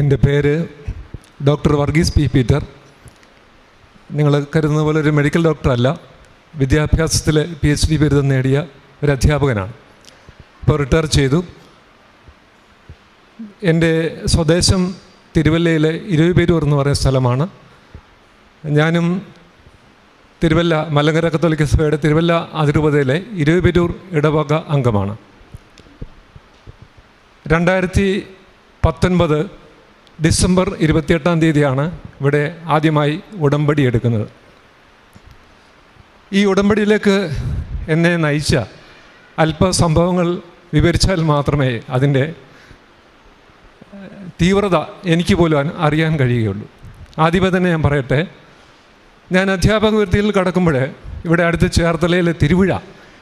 എൻ്റെ പേര് doctor Varghese P Peter. നിങ്ങൾ കരുതുന്ന പോലെ ഒരു മെഡിക്കൽ ഡോക്ടറല്ല, വിദ്യാഭ്യാസത്തിൽ PhD ബിരുദം നേടിയ ഒരു അധ്യാപകനാണ്. ഇപ്പോൾ റിട്ടയർ ചെയ്തു. എൻ്റെ സ്വദേശം തിരുവല്ലയിലെ ഇരുവിപേരൂർ എന്ന് പറയുന്ന സ്ഥലമാണ്. ഞാനും തിരുവല്ല മലങ്കര കത്തോലിക്ക സഭയുടെ തിരുവല്ല അതിരൂപതയിലെ ഇരുവിപേരൂർ ഇടവക അംഗമാണ്. 2019 ഡിസംബർ 28-ാം തീയതിയാണ് ഇവിടെ ആദ്യമായി ഉടമ്പടി എടുക്കുന്നത്. ഈ ഉടമ്പടിയിലേക്ക് എന്നെ നയിച്ച അല്പ സംഭവങ്ങൾ വിവരിച്ചാൽ മാത്രമേ അതിൻ്റെ തീവ്രത എനിക്ക് പോലും അറിയാൻ കഴിയുകയുള്ളൂ. ആദ്യമേ തന്നെ ഞാൻ പറയട്ടെ, ഞാൻ അധ്യാപക വൃത്തിയിൽ കടക്കുമ്പോൾ ഇവിടെ അടുത്ത് ചേർത്തലയിലെ തിരുവിഴ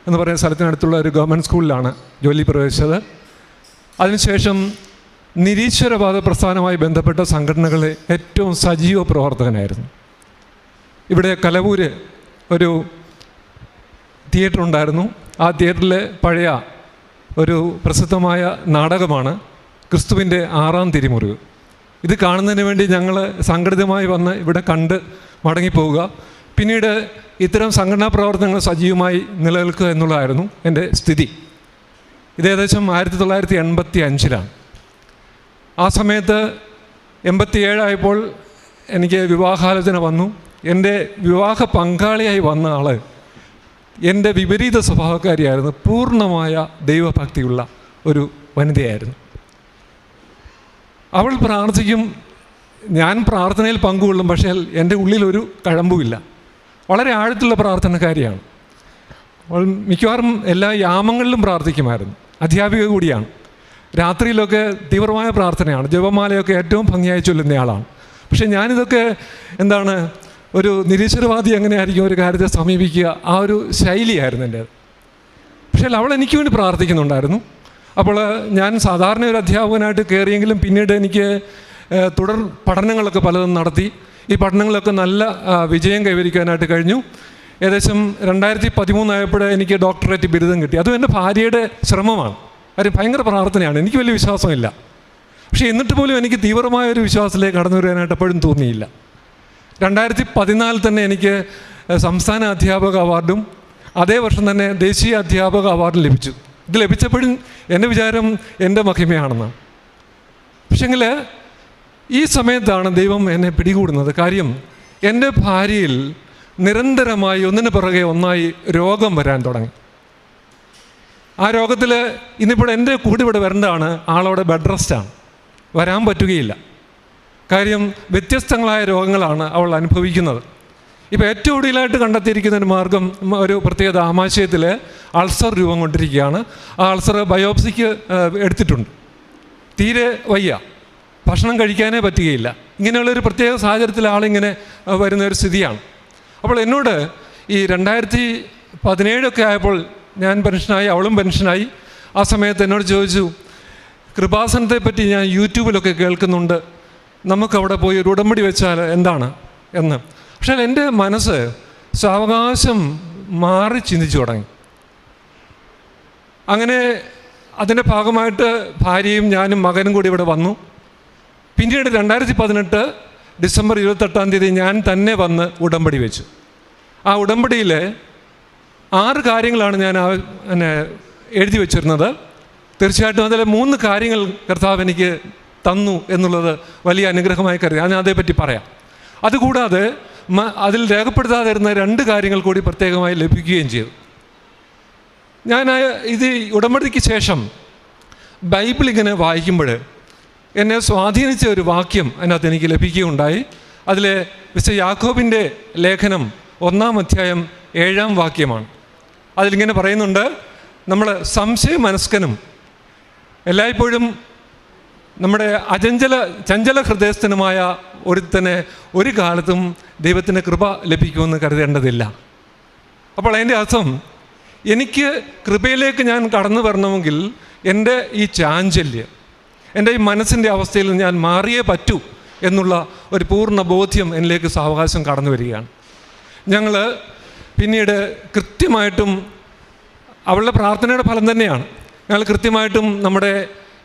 എന്ന് പറയുന്ന സ്ഥലത്തിനടുത്തുള്ള ഒരു ഗവൺമെൻറ് സ്കൂളിലാണ് ജോലി പ്രവേശിച്ചത്. അതിനുശേഷം നിരീശ്വരവാദ പ്രസ്ഥാനവുമായി ബന്ധപ്പെട്ട സംഘടനകളിലെ ഏറ്റവും സജീവ പ്രവർത്തകനായിരുന്നു. ഇവിടെ കലവൂര് ഒരു തിയേറ്റർ ഉണ്ടായിരുന്നു. ആ തിയേറ്ററിലെ പഴയ ഒരു പ്രസിദ്ധമായ നാടകമാണ് ക്രിസ്തുവിൻ്റെ 6-ാം തിരുമുറിവ്. ഇത് കാണുന്നതിന് വേണ്ടി ഞങ്ങൾ സംഘടിതമായി വന്ന് ഇവിടെ കണ്ട് മടങ്ങിപ്പോവുക, പിന്നീട് ഇത്തരം സംഘടനാ പ്രവർത്തനങ്ങൾ സജീവമായി നിലനിൽക്കുക എന്നുള്ളതായിരുന്നു എൻ്റെ സ്ഥിതി. ഇത് ഏകദേശം 1985-ലാണ്. ആ സമയത്ത് 87 ആയപ്പോൾ എനിക്ക് വിവാഹാലോചന വന്നു. എൻ്റെ വിവാഹ പങ്കാളിയായി വന്ന ആൾ എൻ്റെ വിപരീത സ്വഭാവക്കാരിയായിരുന്നു. പൂർണ്ണമായ ദൈവഭക്തിയുള്ള ഒരു വനിതയായിരുന്നു. അവൾ പ്രാർത്ഥിക്കും, ഞാൻ പ്രാർത്ഥനയിൽ പങ്കുകൊള്ളും, പക്ഷേ എൻ്റെ ഉള്ളിലൊരു കഴമ്പുമില്ല. വളരെ ആഴത്തുള്ള പ്രാർത്ഥനക്കാരിയാണ്. അവൾ മിക്കവാറും എല്ലാ യാമങ്ങളിലും പ്രാർത്ഥിക്കുമായിരുന്നു. അധ്യാപിക കൂടിയാണ്. രാത്രിയിലൊക്കെ തീവ്രമായ പ്രാർത്ഥനയാണ്. ജപമാലയൊക്കെ ഏറ്റവും ഭംഗിയായി ചൊല്ലുന്നയാളാണ്. പക്ഷേ ഞാനിതൊക്കെ ഒരു നിരീശ്വരവാദി എങ്ങനെയായിരിക്കും ഒരു കാര്യത്തെ സമീപിക്കുക, ആ ഒരു ശൈലിയായിരുന്നു എൻ്റെ. പക്ഷേ അവൾ എനിക്ക് വേണ്ടി പ്രാർത്ഥിക്കുന്നുണ്ടായിരുന്നു. അപ്പോൾ ഞാൻ സാധാരണ ഒരു അധ്യാപകനായിട്ട് കയറിയെങ്കിലും പിന്നീട് എനിക്ക് തുടർ പഠനങ്ങളൊക്കെ പലതും നടത്തി. ഈ പഠനങ്ങളൊക്കെ നല്ല വിജയം കൈവരിക്കാനായിട്ട് കഴിഞ്ഞു. ഏകദേശം 2013 ആയപ്പോഴേ എനിക്ക് ഡോക്ടറേറ്റ് ബിരുദം കിട്ടി. അതും എൻ്റെ ഭാര്യയുടെ ശ്രമമാണ്. കാര്യം ഭയങ്കര പ്രാർത്ഥനയാണ്. എനിക്ക് വലിയ വിശ്വാസമില്ല. പക്ഷേ എന്നിട്ട് പോലും എനിക്ക് തീവ്രമായൊരു വിശ്വാസത്തിലേക്ക് കടന്നു വരാനായിട്ട് എപ്പോഴും തോന്നിയില്ല. 2014 തന്നെ എനിക്ക് സംസ്ഥാന അധ്യാപക അവാർഡും അതേ വർഷം തന്നെ ദേശീയ അധ്യാപക അവാർഡും ലഭിച്ചു. ഇത് ലഭിച്ചപ്പോഴും എൻ്റെ വിചാരം എൻ്റെ മഹിമയാണെന്നാണ്. പക്ഷേങ്കിൽ ഈ സമയത്താണ് ദൈവം എന്നെ പിടികൂടുന്നത്. കാര്യം എൻ്റെ ഭാര്യയിൽ നിരന്തരമായി ഒന്നിനു പുറകെ ഒന്നായി രോഗം വരാൻ തുടങ്ങി. ആ രോഗത്തിൽ ഇന്നിപ്പോൾ എൻ്റെ കൂടെ ഇവിടെ വരേണ്ടതാണ്, ആളവിടെ ബെഡ് റെസ്റ്റാണ്, വരാൻ പറ്റുകയില്ല. കാര്യം വ്യത്യസ്തങ്ങളായ രോഗങ്ങളാണ് അവൾ അനുഭവിക്കുന്നത്. ഇപ്പോൾ ഏറ്റവും ഒടുവിലായിട്ട് കണ്ടെത്തിയിരിക്കുന്ന ഒരു മാർഗം, ഒരു പ്രത്യേകത, ആമാശയത്തിൽ അൾസർ രൂപം കൊണ്ടിരിക്കുകയാണ്. ആ അൾസർ ബയോപ്സിക്ക് എടുത്തിട്ടുണ്ട്. തീരെ വയ്യ, ഭക്ഷണം കഴിക്കാനേ പറ്റുകയില്ല. ഇങ്ങനെയുള്ളൊരു പ്രത്യേക സാഹചര്യത്തിൽ ആളിങ്ങനെ വരുന്നൊരു സ്ഥിതിയാണ്. അപ്പോൾ എന്നോട് ഈ 2017 ആയപ്പോൾ ഞാൻ പെൻഷനായി, അവളും പെൻഷനായി. ആ സമയത്ത് എന്നോട് ചോദിച്ചു, കൃപാസനത്തെ പറ്റി ഞാൻ യൂട്യൂബിലൊക്കെ കേൾക്കുന്നുണ്ട്, നമുക്കവിടെ പോയി ഒരു ഉടമ്പടി വെച്ചാൽ എന്താണ് എന്ന്. പക്ഷേ എൻ്റെ മനസ്സ് സാവകാശം മാറി ചിന്തിച്ചു തുടങ്ങി. അങ്ങനെ അതിൻ്റെ ഭാഗമായിട്ട് ഭാര്യയും ഞാനും മകനും കൂടി ഇവിടെ വന്നു. പിന്നീട് 2018 ഡിസംബർ 28-ാം തീയതി ഞാൻ തന്നെ വന്ന് ഉടമ്പടി വെച്ചു. ആ ഉടമ്പടിയിൽ 6 കാര്യങ്ങളാണ് ഞാൻ എഴുതി വച്ചിരുന്നത്. തീർച്ചയായിട്ടും അതിൽ 3 കാര്യങ്ങൾ കർത്താവ് എനിക്ക് തന്നു എന്നുള്ളത് വലിയ അനുഗ്രഹമായി കരുതി. ഞാൻ അതേപ്പറ്റി പറയാം. അതുകൂടാതെ അതിൽ രേഖപ്പെടുത്താതിരുന്ന 2 കാര്യങ്ങൾ കൂടി പ്രത്യേകമായി ലഭിക്കുകയും ചെയ്തു. ഞാൻ ഇത് ഉടമ്പടിക്ക് ശേഷം ബൈബിൾ ഇങ്ങനെ വായിക്കുമ്പോൾ എന്നെ സ്വാധീനിച്ച ഒരു വാക്യം അതിനകത്ത് എനിക്ക് ലഭിക്കുകയുണ്ടായി. അതിൽ വിശുദ്ധ യാക്കോബിൻ്റെ ലേഖനം 1-ാം അധ്യായം 7-ാം വാക്യമാണ്. അതിലിങ്ങനെ പറയുന്നുണ്ട്, നമ്മൾ സംശയമനസ്കനും എല്ലായ്പ്പോഴും നമ്മുടെ ചഞ്ചല ഹൃദയസ്ഥനുമായ ഒരുത്തനെ ഒരു കാലത്തും ദൈവത്തിൻ്റെ കൃപ ലഭിക്കുമെന്ന് കരുതേണ്ടതില്ല. അപ്പോൾ അതിൻ്റെ അർത്ഥം, എനിക്ക് കൃപയിലേക്ക് ഞാൻ കടന്നു വരണമെങ്കിൽ എൻ്റെ ഈ ചാഞ്ചല്യം, എൻ്റെ ഈ മനസ്സിൻ്റെ അവസ്ഥയിൽ ഞാൻ മാറിയേ പറ്റൂ എന്നുള്ള ഒരു പൂർണ്ണ ബോധ്യം എന്നിലേക്ക് സാവകാശം കടന്നു വരികയാണ്. ഞങ്ങൾ പിന്നീട് കൃത്യമായിട്ടും അവളുടെ പ്രാർത്ഥനയുടെ ഫലം തന്നെയാണ്. ഞങ്ങൾ കൃത്യമായിട്ടും നമ്മുടെ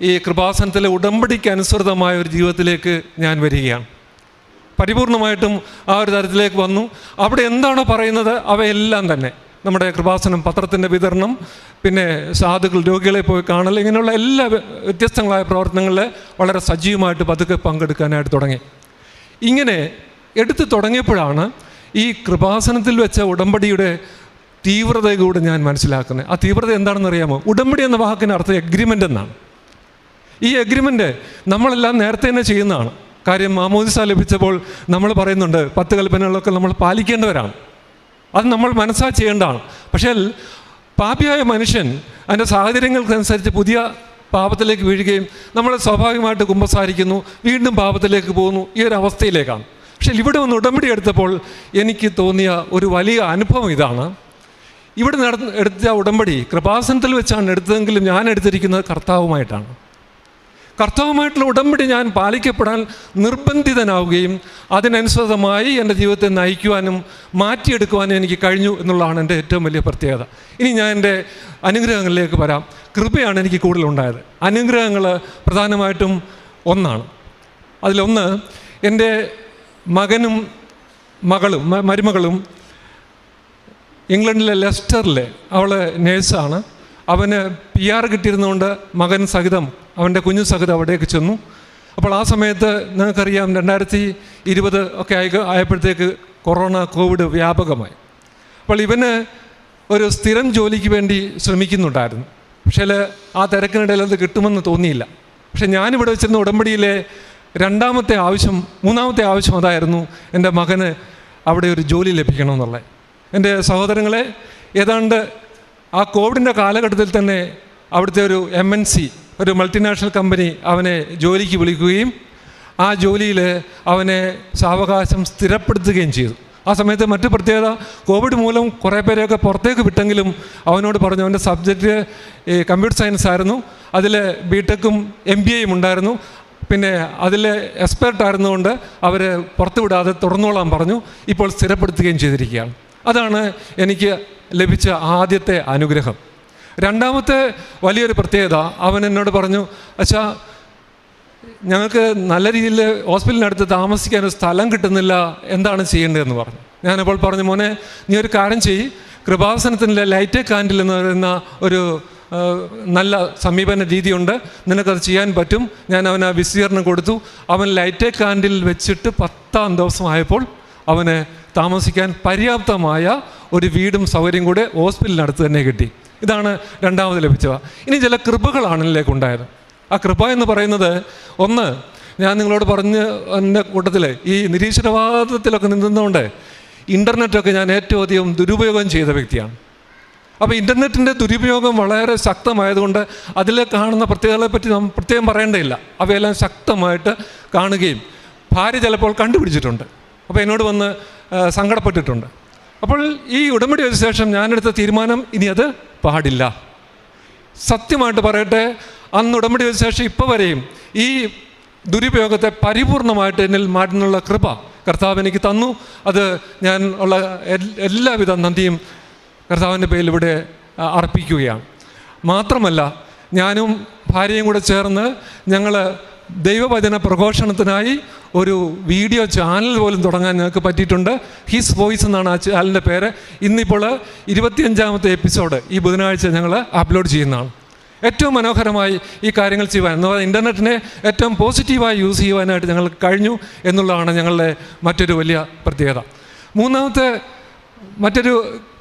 ഈ കൃപാസനത്തിലെ ഉടമ്പടിക്ക് അനുസൃതമായ ഒരു ജീവിതത്തിലേക്ക് ഞാൻ വരികയാണ്. പരിപൂർണമായിട്ടും ആ ഒരു തരത്തിലേക്ക് വന്നു. അവിടെ എന്താണോ പറയുന്നത് അവയെല്ലാം തന്നെ നമ്മുടെ കൃപാസനം, പത്രത്തിൻ്റെ വിതരണം, പിന്നെ സാധുക്കൾ, രോഗികളെ പോയി കാണൽ, ഇങ്ങനെയുള്ള എല്ലാ വ്യത്യസ്തങ്ങളായ പ്രവർത്തനങ്ങളിൽ വളരെ സജീവമായിട്ട് പതുക്കെ പങ്കെടുക്കാനായിട്ട് തുടങ്ങി. ഇങ്ങനെ എടുത്തു തുടങ്ങിയപ്പോഴാണ് ഈ കൃപാസനത്തിൽ വെച്ച ഉടമ്പടിയുടെ തീവ്രത കൂടെ ഞാൻ മനസ്സിലാക്കുന്നത്. ആ തീവ്രത എന്താണെന്ന് അറിയാമോ? ഉടമ്പടി എന്ന വാക്കിന് അർത്ഥം എഗ്രിമെൻ്റ് എന്നാണ്. ഈ എഗ്രിമെൻ്റ് നമ്മളെല്ലാം നേരത്തെ തന്നെ ചെയ്യുന്നതാണ്. കാര്യം മാമോദിസ ലഭിച്ചപ്പോൾ നമ്മൾ പറയുന്നുണ്ട് 10 കൽപ്പനകളൊക്കെ നമ്മൾ പാലിക്കേണ്ടവരാണ്. അത് നമ്മൾ മനസ്സാ ചെയ്യേണ്ടതാണ്. പക്ഷേ പാപിയായ മനുഷ്യൻ അതിൻ്റെ സാഹചര്യങ്ങൾക്കനുസരിച്ച് പുതിയ പാപത്തിലേക്ക് വീഴുകയും നമ്മൾ സ്വാഭാവികമായിട്ട് കുമ്പസാരിക്കുന്നു, വീണ്ടും പാപത്തിലേക്ക് പോകുന്നു. ഈ ഒരു അവസ്ഥയിലേക്കാണ്. പക്ഷേ ഇവിടെ ഒന്ന് ഉടമ്പടി എടുത്തപ്പോൾ എനിക്ക് തോന്നിയ ഒരു വലിയ അനുഭവം ഇതാണ്. ഇവിടെ എടുത്ത ഉടമ്പടി കൃപാസനത്തിൽ വെച്ചാണ് എടുത്തതെങ്കിലും ഞാൻ എടുത്തിരിക്കുന്നത് കർത്താവുമായിട്ടാണ്. കർത്താവുമായിട്ടുള്ള ഉടമ്പടി ഞാൻ പാലിക്കപ്പെടാൻ നിർബന്ധിതനാവുകയും അതിനനുസൃതമായി എൻ്റെ ജീവിതത്തെ നയിക്കുവാനും മാറ്റിയെടുക്കുവാനും എനിക്ക് കഴിഞ്ഞു എന്നുള്ളതാണ് എൻ്റെ ഏറ്റവും വലിയ പ്രത്യേകത. ഇനി ഞാൻ എൻ്റെ അനുഗ്രഹങ്ങളിലേക്ക് വരാം. കൃപയാണ് എനിക്ക് കൂടുതലുണ്ടായത്. അനുഗ്രഹങ്ങൾ പ്രധാനമായിട്ടും ഒന്നാണ്. അതിലൊന്ന്, എൻ്റെ മകനും മരുമകളും ഇംഗ്ലണ്ടിലെ ലെസ്റ്ററിലെ, അവൾ നേഴ്സാണ്. അവന് PR കിട്ടിയിരുന്നുകൊണ്ട് മകൻ സഹിതം, അവൻ്റെ കുഞ്ഞു സഹിതം അവിടേക്ക് ചെന്നു. അപ്പോൾ ആ സമയത്ത് നിങ്ങൾക്കറിയാം 2020 ഒക്കെ ആയപ്പോഴത്തേക്ക് കോവിഡ് വ്യാപകമായി. അപ്പോൾ ഇവന് ഒരു സ്ഥിരം ജോലിക്ക് വേണ്ടി ശ്രമിക്കുന്നുണ്ടായിരുന്നു. പക്ഷേ ആ തിരക്കിനിടയിൽ അത് കിട്ടുമെന്ന് തോന്നിയില്ല. പക്ഷെ ഞാനിവിടെ വെച്ചിരുന്ന ഉടമ്പടിയിലെ മൂന്നാമത്തെ ആവശ്യം അതായിരുന്നു, എൻ്റെ മകന് അവിടെ ഒരു ജോലി ലഭിക്കണമെന്നുള്ളത്. എൻ്റെ സഹോദരങ്ങളെ, ഏതാണ്ട് ആ കോവിഡിൻ്റെ കാലഘട്ടത്തിൽ തന്നെ അവിടുത്തെ ഒരു MNC, ഒരു മൾട്ടിനാഷണൽ കമ്പനി അവനെ ജോലിക്ക് വിളിക്കുകയും ആ ജോലിയിൽ അവനെ സാവകാശം സ്ഥിരപ്പെടുത്തുകയും ചെയ്തു. ആ സമയത്ത് മറ്റു പ്രത്യേകത, കോവിഡ് മൂലം കുറേ പേരെയൊക്കെ പുറത്തേക്ക് വിട്ടെങ്കിലും അവനോട് പറഞ്ഞു, അവൻ്റെ സബ്ജക്റ്റ് കമ്പ്യൂട്ടർ സയൻസ് ആയിരുന്നു, അതിൽ BTechഉം MBAയും ഉണ്ടായിരുന്നു, പിന്നെ അതിൽ എക്സ്പെർട്ടായിരുന്നുകൊണ്ട് അവർ പുറത്തു വിടാതെ തുടർന്നോളാൻ പറഞ്ഞു. ഇപ്പോൾ സ്ഥിരപ്പെടുത്തുകയും ചെയ്തിരിക്കുകയാണ്. അതാണ് എനിക്ക് ലഭിച്ച ആദ്യത്തെ അനുഗ്രഹം. രണ്ടാമത്തെ വലിയൊരു പ്രത്യേകത, അവൻ എന്നോട് പറഞ്ഞു, അച്ഛാ, ഞങ്ങൾക്ക് നല്ല രീതിയിൽ ഹോസ്പിറ്റലിനടുത്ത് താമസിക്കാൻ ഒരു സ്ഥലം കിട്ടുന്നില്ല, എന്താണ് ചെയ്യേണ്ടതെന്ന് പറഞ്ഞു. ഞാനപ്പോൾ പറഞ്ഞു, മോനെ, നീ ഒരു കാര്യം ചെയ്യ്, കൃപാസനത്തിൻ്റെ ലൈറ്റ് കാൻഡിൽ എന്ന് പറയുന്ന ഒരു നല്ല സമീപന രീതിയുണ്ട്, നിനക്കത് ചെയ്യാൻ പറ്റും. ഞാൻ അവന് ആ വിശദീകരണം കൊടുത്തു. അവൻ ലൈറ്റ് കാൻഡിൽ വെച്ചിട്ട് 10ാം ദിവസമായപ്പോൾ അവന് താമസിക്കാൻ പര്യാപ്തമായ ഒരു വീടും സൗകര്യം കൂടെ ഹോസ്പിറ്റലിനടുത്ത് തന്നെ കിട്ടി. ഇതാണ് രണ്ടാമത് ലഭിച്ചവ. ഇനി ചില കൃപകളാണ് ഇതിലേക്കുണ്ടായത്. ആ കൃപ എന്ന് പറയുന്നത്, ഒന്ന്, ഞാൻ നിങ്ങളോട് പറഞ്ഞ എൻ്റെ കൂട്ടത്തിൽ ഈ നിരീശ്വരവാദത്തിലൊക്കെ നിന്നുകൊണ്ട് ഇൻ്റർനെറ്റൊക്കെ ഞാൻ ഏറ്റവും അധികം ദുരുപയോഗം ചെയ്ത വ്യക്തിയാണ്. അപ്പോൾ ഇൻ്റർനെറ്റിൻ്റെ ദുരുപയോഗം വളരെ ശക്തമായതുകൊണ്ട് അതിൽ കാണുന്ന പ്രത്യേകതകളെപ്പറ്റി നമ്മൾ പ്രത്യേകം പറയേണ്ടതില്ല. അവയെല്ലാം ശക്തമായിട്ട് കാണുകയും ഭാര്യ ചിലപ്പോൾ കണ്ടുപിടിച്ചിട്ടുണ്ട്. അപ്പോൾ എന്നോട് വന്ന് സങ്കടപ്പെട്ടിട്ടുണ്ട്. അപ്പോൾ ഈ ഉടമ്പടി വെച്ച ശേഷം ഞാനെടുത്ത തീരുമാനം, ഇനി അത് പാടില്ല. സത്യമായിട്ട് പറയട്ടെ, അന്ന് ഉടമ്പടി വെച്ച ശേഷം ഇപ്പോൾ വരെയും ഈ ദുരുപയോഗത്തെ പരിപൂർണമായിട്ട് എന്നിൽ മാറ്റുന്നുള്ള കൃപ കർത്താവ് എനിക്ക് തന്നു. അത് ഞാൻ ഉള്ള എല്ലാവിധ നന്ദിയും കർത്താവിൻ്റെ പേരിൽ ഇവിടെ അർപ്പിക്കുകയാണ്. മാത്രമല്ല, ഞാനും ഭാര്യയും കൂടെ ചേർന്ന് ഞങ്ങൾ ദൈവവചന പ്രഘോഷണത്തിനായി ഒരു വീഡിയോ ചാനൽ പോലും തുടങ്ങാൻ ഞങ്ങൾക്ക് പറ്റിയിട്ടുണ്ട്. ഹിസ് വോയിസ് എന്നാണ് ആ ചാനലിൻ്റെ പേര്. ഇന്നിപ്പോൾ 25ാമത്തെ എപ്പിസോഡ് ഈ ബുധനാഴ്ച ഞങ്ങൾ അപ്ലോഡ് ചെയ്യുന്നതാണ്. ഏറ്റവും മനോഹരമായി ഈ കാര്യങ്ങൾ ചെയ്യുവാൻ, എന്ന് പറഞ്ഞാൽ ഇൻ്റർനെറ്റിനെ ഏറ്റവും പോസിറ്റീവായി യൂസ് ചെയ്യുവാനായിട്ട് ഞങ്ങൾക്ക് കഴിഞ്ഞു എന്നുള്ളതാണ് ഞങ്ങളുടെ മറ്റൊരു വലിയ പ്രത്യേകത. മൂന്നാമത്തെ മറ്റൊരു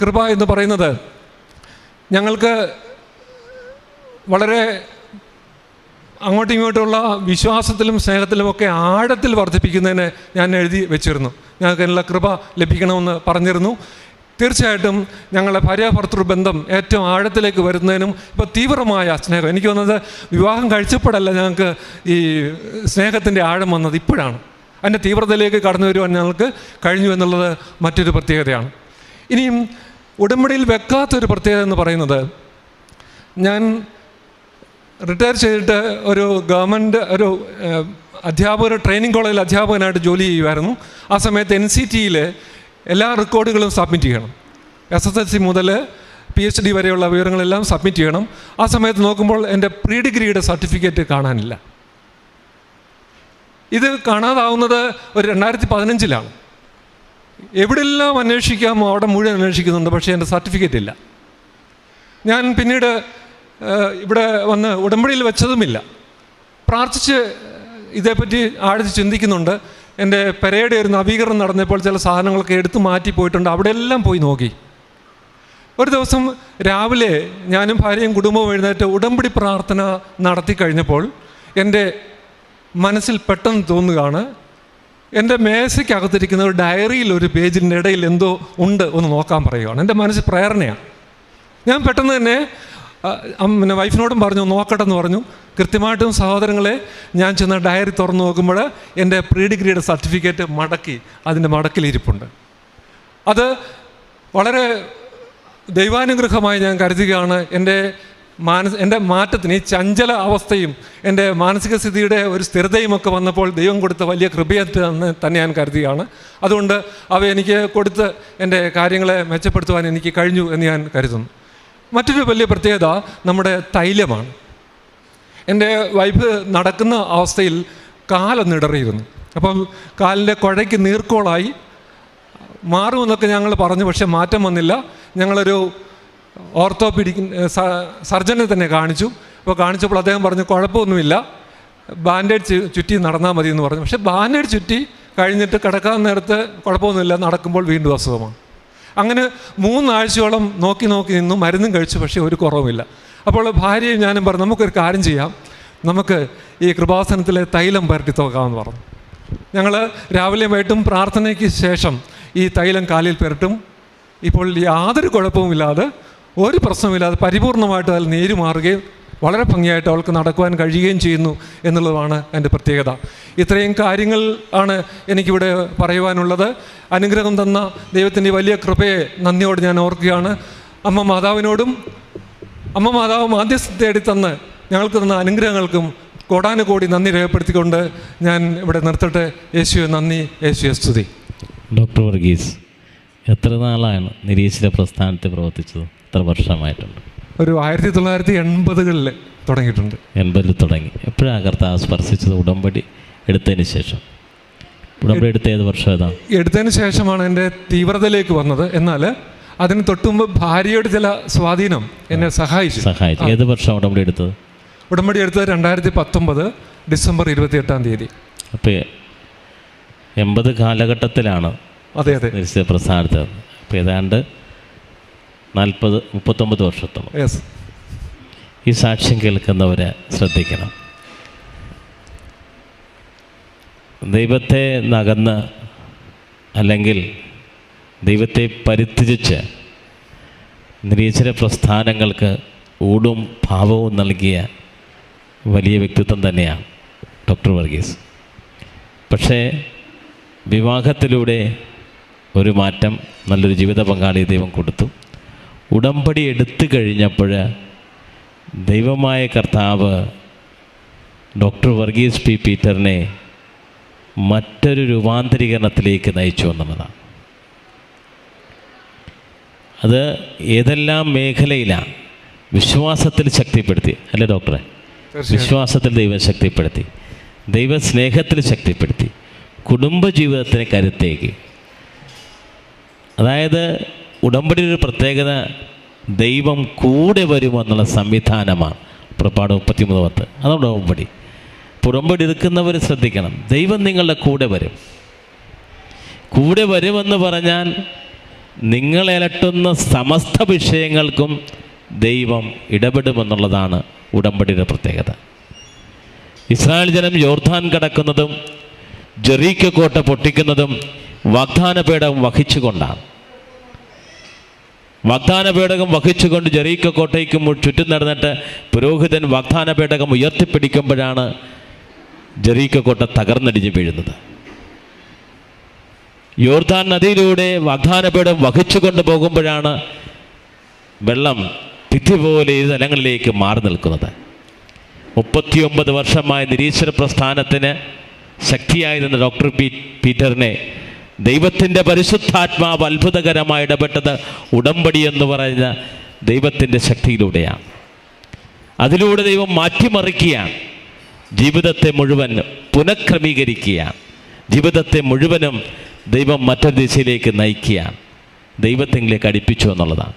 കൃപ എന്ന് പറയുന്നത്, ഞങ്ങൾക്ക് വളരെ അങ്ങോട്ടും ഇങ്ങോട്ടുമുള്ള വിശ്വാസത്തിലും സ്നേഹത്തിലുമൊക്കെ ആഴത്തിൽ വർദ്ധിപ്പിക്കുന്നതിന് ഞാൻ എഴുതി വെച്ചിരുന്നു. ഞങ്ങൾക്ക് അതിനുള്ള കൃപ ലഭിക്കണമെന്ന് പറഞ്ഞിരുന്നു. തീർച്ചയായിട്ടും ഞങ്ങളുടെ ഭാര്യാഭർത്തൃ ബന്ധം ഏറ്റവും ആഴത്തിലേക്ക് വരുന്നതിനും ഇപ്പോൾ തീവ്രമായ സ്നേഹം, എനിക്ക് വന്നത് വിവാഹം കഴിച്ചപ്പോഴല്ല ഞങ്ങൾക്ക് ഈ സ്നേഹത്തിൻ്റെ ആഴം വന്നത്, ഇപ്പോഴാണ്. അതിൻ്റെ തീവ്രതയിലേക്ക് കടന്നു വരുവാൻ ഞങ്ങൾക്ക് കഴിഞ്ഞു എന്നുള്ളത് മറ്റൊരു പ്രത്യേകതയാണ്. ഇനിയും ഉടമ്പടിയിൽ വെക്കാത്തൊരു പ്രത്യേകത എന്ന് പറയുന്നത്, ഞാൻ റിട്ടയർ ചെയ്തിട്ട് ഒരു ഗവൺമെൻറ് ഒരു ട്രെയിനിങ് കോളേജിൽ അധ്യാപകനായിട്ട് ജോലി ചെയ്യുമായിരുന്നു. ആ സമയത്ത് NCTയിൽ എല്ലാ റെക്കോർഡുകളും സബ്മിറ്റ് ചെയ്യണം. SSLC മുതൽ PhD വരെയുള്ള വിവരങ്ങളെല്ലാം സബ്മിറ്റ് ചെയ്യണം. ആ സമയത്ത് നോക്കുമ്പോൾ എൻ്റെ പ്രീ ഡിഗ്രിയുടെ സർട്ടിഫിക്കറ്റ് കാണാനില്ല. ഇത് കാണാതാവുന്നത് ഒരു 2015-ലാണ്. എവിടെയെല്ലാം അന്വേഷിക്കാമോ അവിടെ മുഴുവൻ അന്വേഷിക്കുന്നുണ്ട്, പക്ഷേ എൻ്റെ സർട്ടിഫിക്കറ്റ് ഇല്ല. ഞാൻ പിന്നീട് ഇവിടെ വന്ന് ഉടമ്പടിയിൽ വെച്ചതുമില്ല. പ്രാർത്ഥിച്ച് ഇതേപ്പറ്റി ആഴ്ച ചിന്തിക്കുന്നുണ്ട്. എൻ്റെ പെരയുടെ ഒരു നവീകരണം നടന്നപ്പോൾ ചില സാധനങ്ങളൊക്കെ എടുത്ത് മാറ്റി പോയിട്ടുണ്ട്. അവിടെയെല്ലാം പോയി നോക്കി. ഒരു ദിവസം രാവിലെ ഞാനും ഭാര്യയും കുടുംബവും എഴുന്നേറ്റ് ഉടമ്പടി പ്രാർത്ഥന നടത്തി കഴിഞ്ഞപ്പോൾ എൻ്റെ മനസ്സിൽ പെട്ടെന്ന് തോന്നുകയാണ്, എൻ്റെ മേശയ്ക്കകത്തിരിക്കുന്ന ഒരു ഡയറിയിൽ ഒരു പേജിൻ്റെ ഇടയിൽ എന്തോ ഉണ്ട്, ഒന്ന് നോക്കാൻ പറയുകയാണ്. എൻ്റെ മനസ്സിൽ പ്രേരണയാണ്. ഞാൻ പെട്ടെന്ന് തന്നെ പിന്നെ വൈഫിനോടും പറഞ്ഞു നോക്കട്ടെ എന്ന് പറഞ്ഞു. കൃത്യമായിട്ടും സഹോദരങ്ങളെ, ഞാൻ ചെന്ന് ഡയറി തുറന്നു നോക്കുമ്പോൾ എൻ്റെ പ്രീ ഡിഗ്രിയുടെ സർട്ടിഫിക്കറ്റ് മടക്കി അതിൻ്റെ മടക്കിലിരിപ്പുണ്ട്. അത് വളരെ ദൈവാനുഗ്രഹമായി ഞാൻ കരുതുകയാണ്. എൻ്റെ മാറ്റത്തിന്, ഈ ചഞ്ചല അവസ്ഥയും എൻ്റെ മാനസിക സ്ഥിതിയുടെ ഒരു സ്ഥിരതയുമൊക്കെ വന്നപ്പോൾ ദൈവം കൊടുത്ത വലിയ കൃപയായിട്ട് തന്നെ ഞാൻ കരുതുകയാണ്. അതുകൊണ്ട് അവ എനിക്ക് കൊടുത്ത് എൻ്റെ കാര്യങ്ങളെ മെച്ചപ്പെടുത്തുവാൻ എനിക്ക് കഴിഞ്ഞു എന്ന് ഞാൻ കരുതുന്നു. മറ്റൊരു വലിയ പ്രത്യേകത നമ്മുടെ തൈലമാണ്. എൻ്റെ വൈഫ് നടക്കുന്ന അവസ്ഥയിൽ കാലൊന്നിടറിയിരുന്നു. അപ്പം കാലിൻ്റെ കുഴയ്ക്ക് നീർക്കോളായി മാറുമെന്നൊക്കെ ഞങ്ങൾ പറഞ്ഞു, പക്ഷെ മാറ്റം വന്നില്ല. ഞങ്ങളൊരു ഓർത്തോപീഡിക് സർജനെ തന്നെ കാണിച്ചു. അപ്പോൾ കാണിച്ചപ്പോൾ അദ്ദേഹം പറഞ്ഞു കുഴപ്പമൊന്നുമില്ല, ബാൻഡേഡ് ചുറ്റി നടന്നാൽ മതി എന്ന് പറഞ്ഞു. പക്ഷേ ബാൻഡേഡ് ചുറ്റി കഴിഞ്ഞിട്ട് കിടക്കാൻ നേരത്ത് കുഴപ്പമൊന്നുമില്ല, നടക്കുമ്പോൾ വീണ്ടും അസുഖമാണ്. അങ്ങനെ 3 ആഴ്ചയോളം നോക്കി നിന്നു, മരുന്നും കഴിച്ചു, പക്ഷേ ഒരു കുറവുമില്ല. അപ്പോൾ ഭാര്യയും ഞാനും പറഞ്ഞു, നമുക്കൊരു കാര്യം ചെയ്യാം, നമുക്ക് ഈ കൃപാസനത്തിലെ തൈലം പുരട്ടി തോക്കാമെന്ന് പറഞ്ഞു. ഞങ്ങൾ രാവിലെയും വൈകിട്ടും പ്രാർത്ഥനയ്ക്ക് ശേഷം ഈ തൈലം കാലിൽ പുരട്ടും. ഇപ്പോൾ യാതൊരു കുഴപ്പവുമില്ലാതെ, ഒരു പ്രശ്നമില്ലാതെ പരിപൂർണമായിട്ട് അതിൽ നീര് മാറുകയും വളരെ ഭംഗിയായിട്ട് അവൾക്ക് നടക്കുവാൻ കഴിയുകയും ചെയ്യുന്നു എന്നുള്ളതാണ് എൻ്റെ പ്രത്യേകത. ഇത്രയും കാര്യങ്ങൾ ആണ് എനിക്കിവിടെ പറയുവാനുള്ളത്. അനുഗ്രഹം തന്ന ദൈവത്തിൻ്റെ വലിയ കൃപയെ നന്ദിയോട് ഞാൻ ഓർക്കുകയാണ്. അമ്മ മാതാവിനോടും അമ്മ മാതാവ് മാധ്യസ്ഥ തേടി തന്ന് ഞങ്ങൾക്ക് തന്ന അനുഗ്രഹങ്ങൾക്കും കോടാനുകോടി നന്ദി രേഖപ്പെടുത്തിക്കൊണ്ട് ഞാൻ ഇവിടെ നിർത്തട്ടെ. യേശുവെ നന്ദി, യേശുവെ സ്തുതി. ഡോക്ടർ വർഗീസ്, എത്ര നാളാണ് നിരീശ്വര പ്രസ്ഥാനത്തിൽ പ്രവർത്തിച്ചത്? എത്ര വർഷമായിട്ടുണ്ട്? ഒരു 1980-കളിൽ തുടങ്ങിയിട്ടുണ്ട്. 80-ൽ തുടങ്ങി. എപ്പോഴാണ് കർത്താവ് സ്പർശിച്ചത്? ഉടമ്പടി എടുത്തതിന് ശേഷം. ഉടമ്പടി എടുത്ത ഏത് വർഷം? ഏതാ എടുത്തതിന് ശേഷമാണ് എൻ്റെ തീവ്രതയിലേക്ക് വന്നത്. എന്നാൽ അതിന് തൊട്ടുമുമ്പ് ഭാര്യയുടെ ചില സ്വാധീനം എന്നെ സഹായിച്ചു. ഏത് വർഷം ഉടമ്പടി എടുത്തത്? ഉടമ്പടി എടുത്തത് 2019 ഡിസംബർ 28 അപ്പോൾ 80 കാലഘട്ടത്തിലാണ് അതെ നിരീശ്വര പ്രസ്ഥാനത്ത്. അപ്പോൾ ഏതാണ്ട് 39 വർഷത്തോളം. യെസ്. ഈ സാക്ഷ്യം കേൾക്കുന്നവരെ ശ്രദ്ധിക്കണം. ദൈവത്തെ നകന്ന് അല്ലെങ്കിൽ ദൈവത്തെ പരിത്യജിച്ച് നിരീശ്വര പ്രസ്ഥാനങ്ങൾക്ക് ഊടും ഭാവവും നൽകിയ വലിയ വ്യക്തിത്വം തന്നെയാണ് ഡോക്ടർ വർഗീസ്. പക്ഷേ വിവാഹത്തിലൂടെ ഒരു മാറ്റം, നല്ലൊരു ജീവിത പങ്കാളി ദൈവം കൊടുത്തു. ഉടമ്പടി എടുത്തു കഴിഞ്ഞപ്പോൾ ദൈവമായ കർത്താവ് ഡോക്ടർ വർഗീസ് പി പീറ്ററിനെ മറ്റൊരു രൂപാന്തരീകരണത്തിലേക്ക് നയിച്ചു എന്നുള്ളതാണ്. അത് ഏതെല്ലാം മേഖലയിലാണ്? വിശ്വാസത്തിൽ ശക്തിപ്പെടുത്തി, അല്ലേ ഡോക്ടറെ? വിശ്വാസത്തിൽ ദൈവം ശക്തിപ്പെടുത്തി, ദൈവസ്നേഹത്തിൽ ശക്തിപ്പെടുത്തി, കുടുംബജീവിതത്തിന് കരുത്തേക്ക്. അതായത് ഉടമ്പടി ഒരു പ്രത്യേകത, ദൈവം കൂടെ വരുമെന്നുള്ള സംവിധാനമാണ്. പുറപ്പാട് 33:10. അതാണ് ഉടമ്പടി. ഉടമ്പടി എടുക്കുന്നവർ ശ്രദ്ധിക്കണം, ദൈവം നിങ്ങളുടെ കൂടെ വരും. കൂടെ വരുമെന്ന് പറഞ്ഞാൽ നിങ്ങളെ അലട്ടുന്ന സമസ്ത വിഷയങ്ങൾക്കും ദൈവം ഇടപെടുമെന്നുള്ളതാണ് ഉടമ്പടിയുടെ പ്രത്യേകത. ഇസ്രായേൽ ജനം യോർദാൻ കടക്കുന്നതും ജെറീക്കോ കോട്ട പൊട്ടിക്കുന്നതും വാഗ്ദാന പേടകം വഹിച്ചുകൊണ്ടാണ്. വാഗ്ദാന പേടകം വഹിച്ചുകൊണ്ട് ജെറീക്കോ കോട്ടയ്ക്ക് ചുറ്റും നടന്നിട്ട് പുരോഹിതൻ വാഗ്ദാന പേടകം ഉയർത്തിപ്പിടിക്കുമ്പോഴാണ് ജെറീക്കോ കോട്ട തകർന്നടിഞ്ഞ് വീഴുന്നത്. യോർദാൻ നദിയിലൂടെ വാഗ്ദാന പേടകം വഹിച്ചുകൊണ്ട് പോകുമ്പോഴാണ് വെള്ളം ഭിത്തി പോലെ ഈ സ്ഥലങ്ങളിലേക്ക് മാറി നിൽക്കുന്നത്. 39 വർഷമായ നിരീശ്വര പ്രസ്ഥാനത്തിന് ശക്തിയായിരുന്ന ഡോക്ടർ പീറ്ററിനെ ദൈവത്തിൻ്റെ പരിശുദ്ധാത്മാവ് അത്ഭുതകരമായി ഇടപെട്ടത് ഉടമ്പടി എന്ന് പറയുന്ന ദൈവത്തിൻ്റെ ശക്തിയിലൂടെയാണ്. അതിലൂടെ ദൈവം മാറ്റിമറിക്കുകയാണ്. ജീവിതത്തെ മുഴുവൻ പുനഃക്രമീകരിക്കുകയാണ്. ജീവിതത്തെ മുഴുവനും ദൈവം മറ്റൊരു ദിശയിലേക്ക് നയിക്കുകയാണ്. ദൈവത്തിലേക്ക് അടുപ്പിച്ചു എന്നുള്ളതാണ്.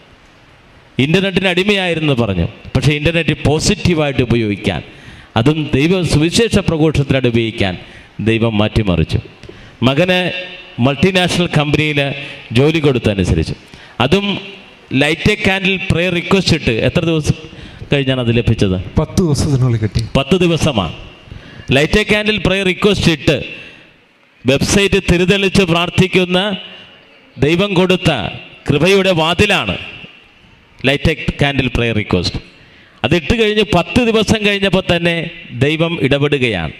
ഇൻ്റർനെറ്റിന് അടിമയായിരുന്നു പറഞ്ഞു, പക്ഷേ ഇൻ്റർനെറ്റ് പോസിറ്റീവായിട്ട് ഉപയോഗിക്കാൻ, അതും ദൈവ സുവിശേഷ പ്രഘോഷത്തിനായിട്ട് ഉപയോഗിക്കാൻ ദൈവം മാറ്റിമറിച്ചു. മകന് മൾട്ടിനാഷണൽ കമ്പനിയിൽ ജോലി കൊടുത്തനുസരിച്ച്, അതും light a candle prayer request ഇട്ട് എത്ര ദിവസം കഴിഞ്ഞാണ് അത് ലഭിച്ചത്? 10 ദിവസത്തിനുള്ളിൽ കിട്ടി. 10 ദിവസമാണ്. Light a candle prayer request ഇട്ട് വെബ്സൈറ്റ് തിരിതെളിച്ച് പ്രാർത്ഥിക്കുന്ന ദൈവം കൊടുത്ത കൃപയുടെ വാതിലാണ് light a candle prayer request. അതിട്ട് കഴിഞ്ഞ് 10 ദിവസം കഴിഞ്ഞപ്പോൾ തന്നെ ദൈവം ഇടപെടുകയാണ്.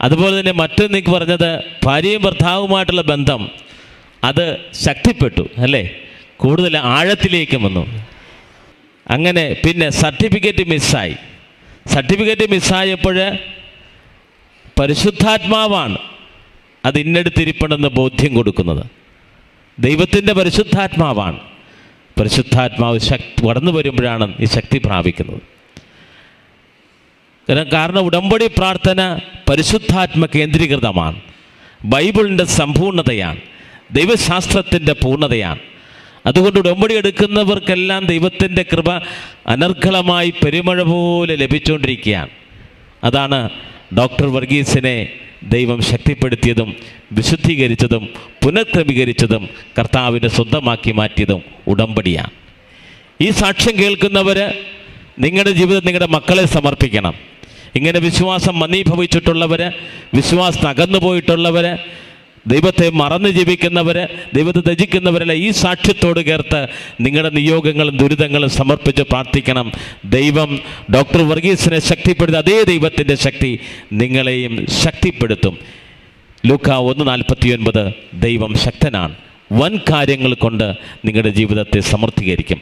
അതുപോലെ തന്നെ മറ്റൊന്നെനിക്ക് പറഞ്ഞത്, ഭാര്യയും ഭർത്താവുമായിട്ടുള്ള ബന്ധം അത് ശക്തിപ്പെട്ടു, അല്ലേ? കൂടുതൽ ആഴത്തിലേക്ക് വന്നു. അങ്ങനെ പിന്നെ സർട്ടിഫിക്കറ്റ് മിസ്സായപ്പോൾ പരിശുദ്ധാത്മാവാണ് അത് ഇന്നടുത്തിരിപ്പണമെന്ന് ബോധ്യം കൊടുക്കുന്നത്. ദൈവത്തിൻ്റെ പരിശുദ്ധാത്മാവാണ്. പരിശുദ്ധാത്മാവ് കടന്നു വരുമ്പോഴാണ് ഈ ശക്തി പ്രാപിക്കുന്നത്. കാരണം ഉടമ്പടി പ്രാർത്ഥന പരിശുദ്ധാത്മ കേന്ദ്രീകൃതമാണ്. ബൈബിളിൻ്റെ സമ്പൂർണ്ണതയാണ്, ദൈവശാസ്ത്രത്തിൻ്റെ പൂർണ്ണതയാണ്. അതുകൊണ്ട് ഉടമ്പടി എടുക്കുന്നവർക്കെല്ലാം ദൈവത്തിൻ്റെ കൃപ അനർഘളമായി പെരുമഴ പോലെ ലഭിച്ചുകൊണ്ടിരിക്കുകയാണ്. അതാണ് ഡോക്ടർ വർഗീസിനെ ദൈവം ശക്തിപ്പെടുത്തിയതും വിശുദ്ധീകരിച്ചതും പുനഃക്രമീകരിച്ചതും കർത്താവിനെ സ്വന്തമാക്കി മാറ്റിയതും ഉടമ്പടിയാണ്. ഈ സാക്ഷ്യം കേൾക്കുന്നവർ നിങ്ങളുടെ ജീവിതം നിങ്ങളുടെ മക്കളെ സമർപ്പിക്കണം. ഇങ്ങനെ വിശ്വാസം മന്ദീഭവിച്ചിട്ടുള്ളവർ, വിശ്വാസം അകന്നു പോയിട്ടുള്ളവർ, ദൈവത്തെ മറന്ന് ജീവിക്കുന്നവർ, ദൈവത്തെ ത്യജിക്കുന്നവരെല്ലാം ഈ സാക്ഷ്യത്തോട് ചേർത്ത് നിങ്ങളുടെ നിയോഗങ്ങളും ദുരിതങ്ങളും സമർപ്പിച്ച് പ്രാർത്ഥിക്കണം. ദൈവം ഡോക്ടർ വർഗീസിനെ ശക്തിപ്പെടുത്തി അതേ ദൈവത്തിൻ്റെ ശക്തി നിങ്ങളെയും ശക്തിപ്പെടുത്തും. ലൂക്ക 1:49 ദൈവം ശക്തനാണ്, വൻ കാര്യങ്ങൾ കൊണ്ട് നിങ്ങളുടെ ജീവിതത്തെ സമർത്ഥീകരിക്കും.